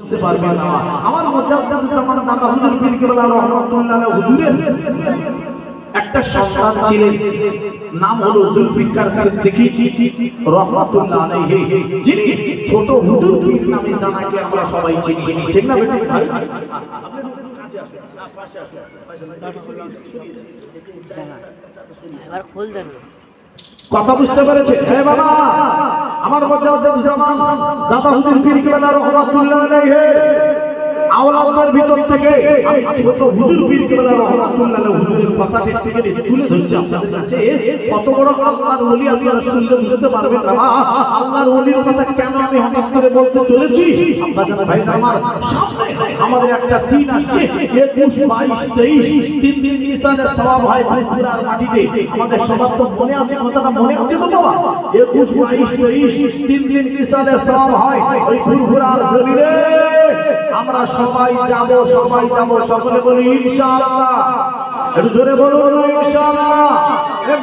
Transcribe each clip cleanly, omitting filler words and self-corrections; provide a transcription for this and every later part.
বুঝতে পারবেন না। আমার মুজাদ্দিদুজ্জামান দাদা হুজুর পীর কেবলা রহমাতুল্লাহ আলাইহি হুজুরের একটা সন্তান ছিলেন, নাম হলো জুলফিকার সিদ্দিকী রহমাতুল্লাহ আলাইহি, যিনি ছোট হুজুর পীর নামে জানাকে আমরা সবাই চিনি, ঠিক না বেটা ভাই? এবার খুল দেন কথা বুঝতে পেরেছেন? হ্যাঁ বাবা, আমার মুজাদ্দিদুজ্জামান দাদা হুজুর পীর কেবলা রহমাতুল্লাহ আলাইহি আওলাদের ভিতর থেকে আমি ছোট হুজুর পীর কেবলা রহমাতুল্লাহ আলাইহি হুজুরের কথাটি থেকে তুলে ধরছি আপনাদের কাছে। কত বড় আল্লাহর ওলি আপনারা শুনলে বুঝতে পারবেন বাবা, আল্লাহর ওলির কথা কেন আমি হঠাৎ করে বলতে চলেছি। আপনাদের ভাই আমার সামনে আমাদের একটা দিন আসছে, 21, 22, 23 তিন দিন ইসানের সওয়াব হয় ফুরফুরার মাটিতে। আমাদের সবার তো মনে আছে, কথাটা মনে আছে তো বাবা? 21, 22, 23 তিন দিন ইসানের সওয়াব হয় ওই ফুরফুরার জমিনে। আমরা সবাই যাব, সকলে বলি ইনশাআল্লাহ। একটু জোরে বলুন ইনশাআল্লাহ।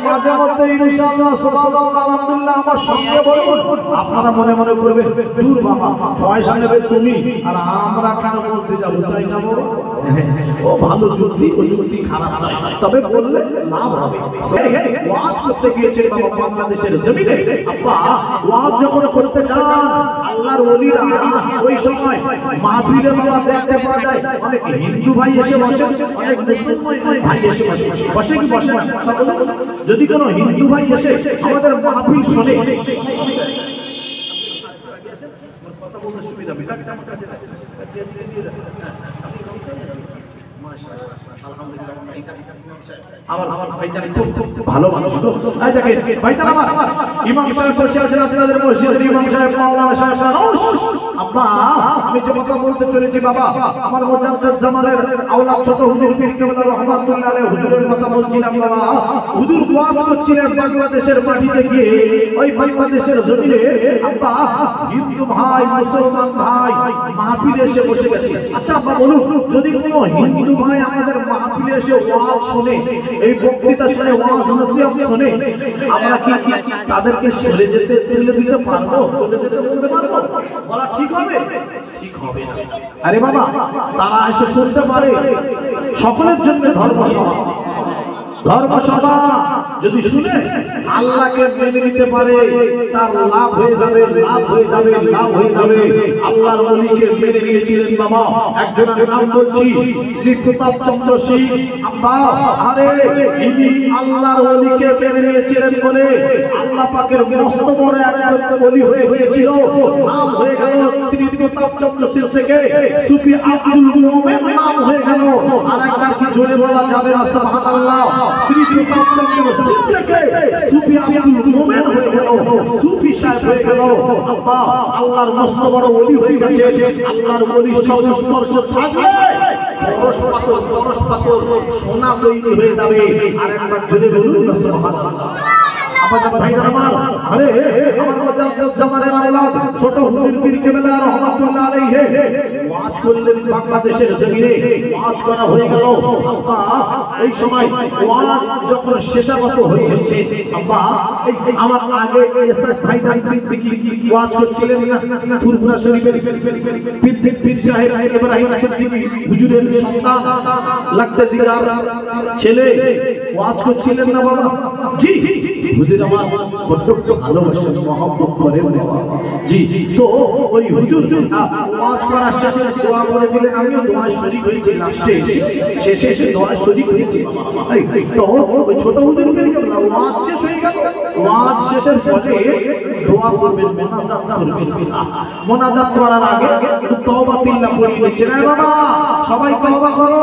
মাঝে মধ্যে ইনশাআল্লাহ সুবহানাল্লাহ আলহামদুলিল্লাহ আমার সঙ্গে বলুন। আপনারা মনে মনে করবেন দূর বাবা, পয়সা নেবে তুমি আর আমরা কেন বলতে যাবো, তাই না বাবা? ও ভালো যুক্তি, ও যুক্তি খারাপ নয়, তবে বললে লাভ হবে। ওয়াজ করতে গিয়েছেন বাবা বাংলাদেশের জমিনে। আব্বা ওয়াজ যখন করতে যান আল্লাহর ওলিরা ওই সময় মাহফিলে বাবা দেখতে পাওয়া যায় অনেক হিন্দু ভাই এসে বসে, অনেক মুসলমান ভাই এসে বসে। বসে কি বসে না? যদি কোনো হিন্দু ভাই এসে আমাদের মাহফিল শোনে, কথা বলতে সুবিধা হবে, আমার কাছে আমার ভাইজান খুব ভালো মানুষ। এই দেখেন ভাইজান আমার ইমাম সাহেব বসে আছেন, আপনাদের মসজিদের ইমাম সাহেব মাওলানা সাহেব মানুষ। আব্বা আমি যে কথা বলতে চলেছি বাবা, আমার মুজাদ্দিদুজ্জামানের আওলাদ ছোট হুজুর পীর কেবলা রহমাতুল্লাহ আলাইহি হুজুরের কথা বলছিলাম বাবা। হুজুর ওয়াজ করছিলেন বাংলাদেশের মাটিতে গিয়ে, ওই বাংলাদেশের জমিনে আব্বা হিন্দু ভাই মুসলমান ভাই মাহফিলে এসে বসে গেছে। আচ্ছা আব্বা বলুন, যদি কোনো হিন্দু ভাই আমাদের মাহফিলে এসে ওয়াজ শুনে, এই বক্তৃতা শুনে, ওয়াজ নসিহত শুনে, আমরা কি তাদেরকে সরে যেতে তুলে দিতে পারবো? চলে যেতে বলতে পারবো? বলা ঠিক হবে? ঠিক হবে না। আরে বাবা, তারা এসে শুনতে পারে, সকলের জন্য ধর্মসভা। ধর্মসভা যদি শুনে আল্লাহকে মেনে নিতে পারে, তার লাভ হয়ে যাবে, লাভ হয়ে যাবে, লাভ হয়ে যাবে। আল্লাহর ওলিকে মেনে নিয়েছিলেন বাবা, একজনের নাম বলছি শ্রী প্রতাপ চন্দ্র সিং। আব্বা আরে ইনি আল্লাহর ওলিকে মেনে নিয়েছিলেন বলে আল্লাহ পাকের মস্ত বড় একজন ওলি হয়ে গিয়েছিল। নাম হয়ে গেল শ্রী প্রতাপ চন্দ্র সিং থেকে সুফি আব্দুল মোমেন নাম হয়ে গেল। আর একবার কি জোরে বলা যাবে না সুবহানাল্লাহ? শ্রী প্রতাপ চন্দ্র সিং থেকে সুফি আব্দুল মোমেন হয়ে গেল, সুফি সাহেব হয়ে গেল। আব্বা আল্লাহর মস্ত বড় ওলি হয়ে গেছে। আল্লাহর ওলির সংস্পর্শ থাকলে পরশ পাথর সোনা তৈরি হয়ে যাবে। আর একবার জোরে বলুন না সুবহানাল্লাহ। আমাদের ভাইরা আমার, আরে আমার মুজাদ্দিদুজ্জামানের আওলাদ ছোট হুজুর পীর কেবলা রহমাতুল্লাহ আলাইহি ওয়াজ করলেন বাংলাদেশের জমিনে। ওয়াজ করা হয়ে গেল আব্বা। এই সময় ওয়াজ যখন শেষাগত হয়ে এসেছে আব্বা, আমার আগে এসএস ভাইজান সিদ্দিকী ওয়াজ করছিলেন না, ফুরফুরা শরীফের পীর সাহেব ইব্রাহিম সিদ্দিকী হুজুরের সন্তান, লাগতে জিগার ছেলে ওয়াজ করছিলেন না বাবা? জি হুজুর আমার বড্ড ভালোবাসেন, মহব্বত করেন জি। তো ওই হুজুর ওয়াজ করার শেষে দোয়া করে দিলেন, আমিও দোয়া শরীক হয়েছি। লাস্টে শেষে দোয়া শরীক হয়েছি। তো ওই ছোট হুজুর পীর কেবলা ওয়াজ শেষ হয়ে গেল। ওয়াজ শেষের পরে দোয়া করবেন, মোনাজাত করবেন। মোনাজাত করার আগে তওবা তিল্লাহ পড়িয়ে দিচ্ছেন। বাবা সবাই তওবা করো,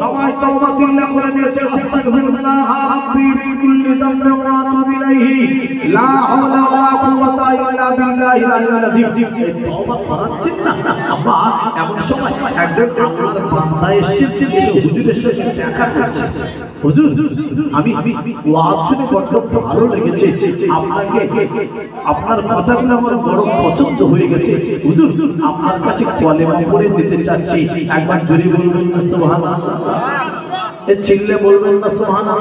সবাই তওবা তিল্লাহ করে নিয়েছে। আস্তাগফিরুল্লাহ রাব্বি মিন কুল্লি যামবিন ওয়া আতুবু ইলাইহি লা হাওলা ওয়ালা কুওয়াতা ইল্লা বিল্লাহিল আলিয়্যিল আযীম। এই তওবা করাচ্ছেন না আব্বা, এমন সময় একজন আল্লাহর বান্দা এসেছে, হুজুরের সাথে দেখা করছে। হুজুর আমি ওয়াজ শুনে বড্ড ভালো লেগেছে, আপনাকে আপনার কথাগুলো আমার বড় পছন্দ হয়ে গেছে। হুজুর আপনার কাছে কলেমা পড়ে দিতে চাচ্ছি, একবার জোরে বলবেন না সুবহানাল্লাহ? এ চিল্লে বলবেন না সুবহানাল্লাহ?